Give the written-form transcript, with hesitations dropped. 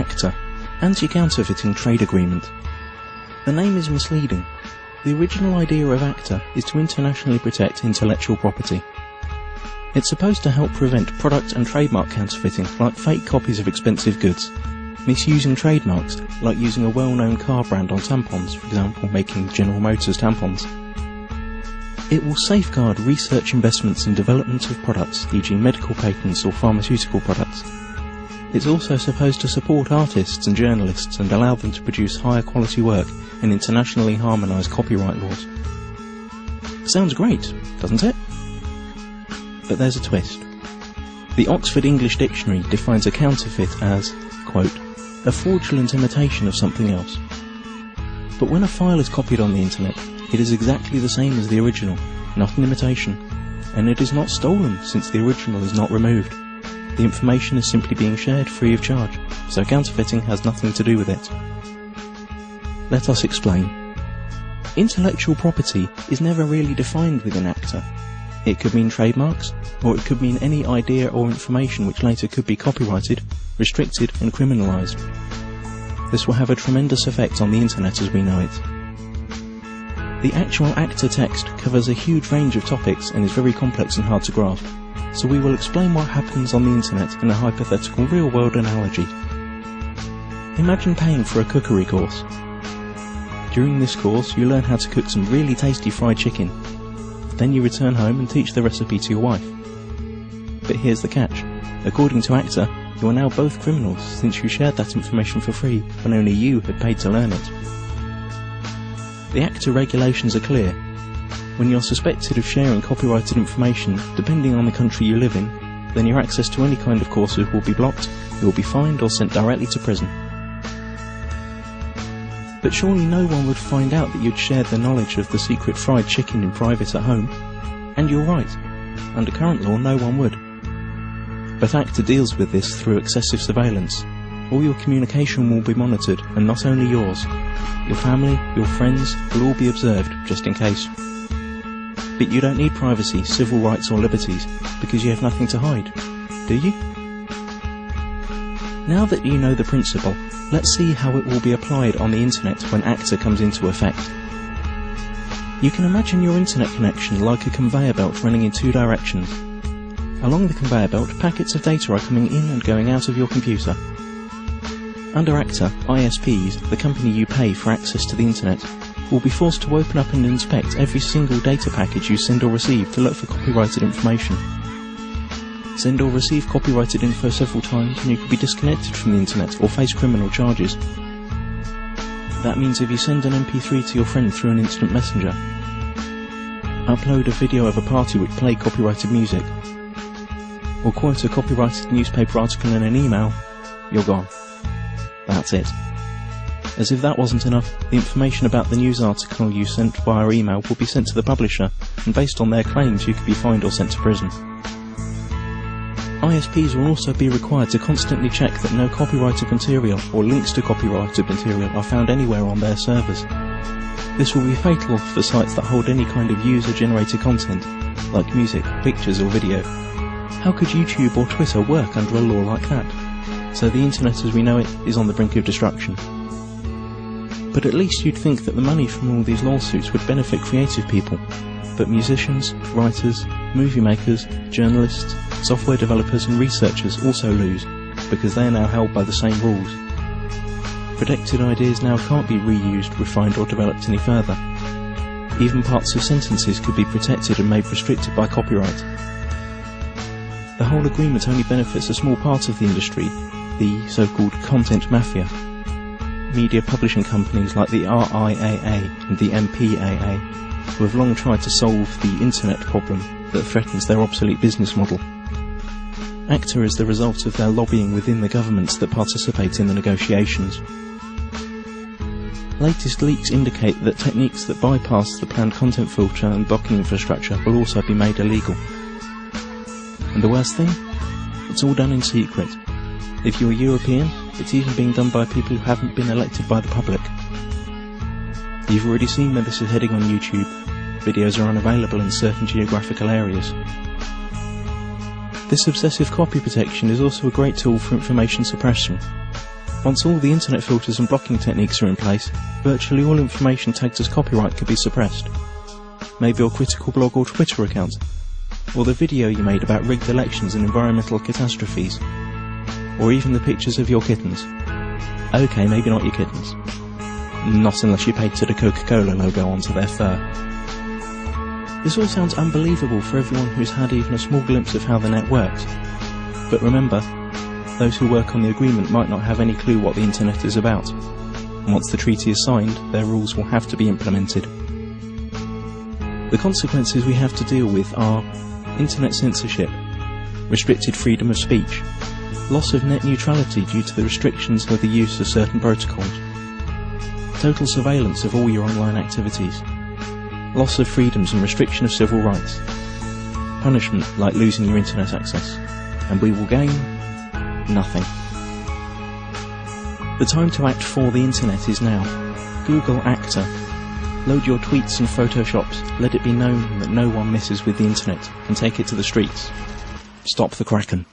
Acta, Anti-Counterfeiting Trade Agreement. The name is misleading. The original idea of Acta is to internationally protect intellectual property. It's supposed to help prevent product and trademark counterfeiting, like fake copies of expensive goods, misusing trademarks, like using a well-known car brand on tampons, for example making General Motors tampons. It will safeguard research investments in development of products, e.g. medical patents or pharmaceutical products. It's also supposed to support artists and journalists and allow them to produce higher quality work and internationally harmonise copyright laws. Sounds great, doesn't it? But there's a twist. The Oxford English Dictionary defines a counterfeit as, quote, a fraudulent imitation of something else. But when a file is copied on the internet, it is exactly the same as the original, not an imitation, and it is not stolen since the original is not removed. The information is simply being shared free of charge, so counterfeiting has nothing to do with it. Let us explain. Intellectual property is never really defined within Acta. It could mean trademarks, or it could mean any idea or information which later could be copyrighted, restricted and criminalised. This will have a tremendous effect on the internet as we know it. The actual Acta text covers a huge range of topics and is very complex and hard to grasp, so we will explain what happens on the internet in a hypothetical real-world analogy. Imagine paying for a cookery course. During this course you learn how to cook some really tasty fried chicken. Then you return home and teach the recipe to your wife. But here's the catch. According to Acta, you are now both criminals since you shared that information for free when only you had paid to learn it. The Acta regulations are clear. When you're suspected of sharing copyrighted information, depending on the country you live in, then your access to any kind of courses will be blocked, you will be fined or sent directly to prison. But surely no one would find out that you'd shared the knowledge of the secret fried chicken in private at home. And you're right. Under current law, no one would. But Acta deals with this through excessive surveillance. All your communication will be monitored, and not only yours. Your family, your friends will all be observed, just in case. But you don't need privacy, civil rights or liberties, because you have nothing to hide, do you? Now that you know the principle, let's see how it will be applied on the internet when Acta comes into effect. You can imagine your internet connection like a conveyor belt running in two directions. Along the conveyor belt, packets of data are coming in and going out of your computer. Under Acta, ISPs, the company you pay for access to the internet, will be forced to open up and inspect every single data package you send or receive to look for copyrighted information. Send or receive copyrighted info several times and you could be disconnected from the internet or face criminal charges. That means if you send an MP3 to your friend through an instant messenger, upload a video of a party which played copyrighted music, or quote a copyrighted newspaper article in an email, you're gone. That's it. As if that wasn't enough, the information about the news article you sent via email will be sent to the publisher, and based on their claims you could be fined or sent to prison. ISPs will also be required to constantly check that no copyrighted material or links to copyrighted material are found anywhere on their servers. This will be fatal for sites that hold any kind of user-generated content, like music, pictures or video. How could YouTube or Twitter work under a law like that? So the internet as we know it is on the brink of destruction. But at least you'd think that the money from all these lawsuits would benefit creative people. But musicians, writers, movie makers, journalists, software developers and researchers also lose, because they are now held by the same rules. Protected ideas now can't be reused, refined or developed any further. Even parts of sentences could be protected and made restricted by copyright. The whole agreement only benefits a small part of the industry, the so-called content mafia. Media publishing companies like the RIAA and the MPAA, who have long tried to solve the internet problem that threatens their obsolete business model. Acta is the result of their lobbying within the governments that participate in the negotiations. Latest leaks indicate that techniques that bypass the planned content filter and blocking infrastructure will also be made illegal. And the worst thing? It's all done in secret. If you're European, it's even being done by people who haven't been elected by the public. You've already seen where this is heading on YouTube. Videos are unavailable in certain geographical areas. This obsessive copy protection is also a great tool for information suppression. Once all the internet filters and blocking techniques are in place, virtually all information tagged as copyright could be suppressed. Maybe your critical blog or Twitter account, or the video you made about rigged elections and environmental catastrophes, or even the pictures of your kittens. Okay, maybe not your kittens. Not unless you pasted a Coca-Cola logo onto their fur. This all sounds unbelievable for everyone who's had even a small glimpse of how the net works. But remember, those who work on the agreement might not have any clue what the internet is about. And once the treaty is signed, their rules will have to be implemented. The consequences we have to deal with are internet censorship, restricted freedom of speech, loss of net neutrality due to the restrictions of the use of certain protocols, total surveillance of all your online activities, loss of freedoms and restriction of civil rights, punishment like losing your internet access, and we will gain nothing. The time to act for the internet is now. Google Acta. Load your tweets and photoshops, let it be known that no one messes with the internet, and take it to the streets. Stop the Kraken.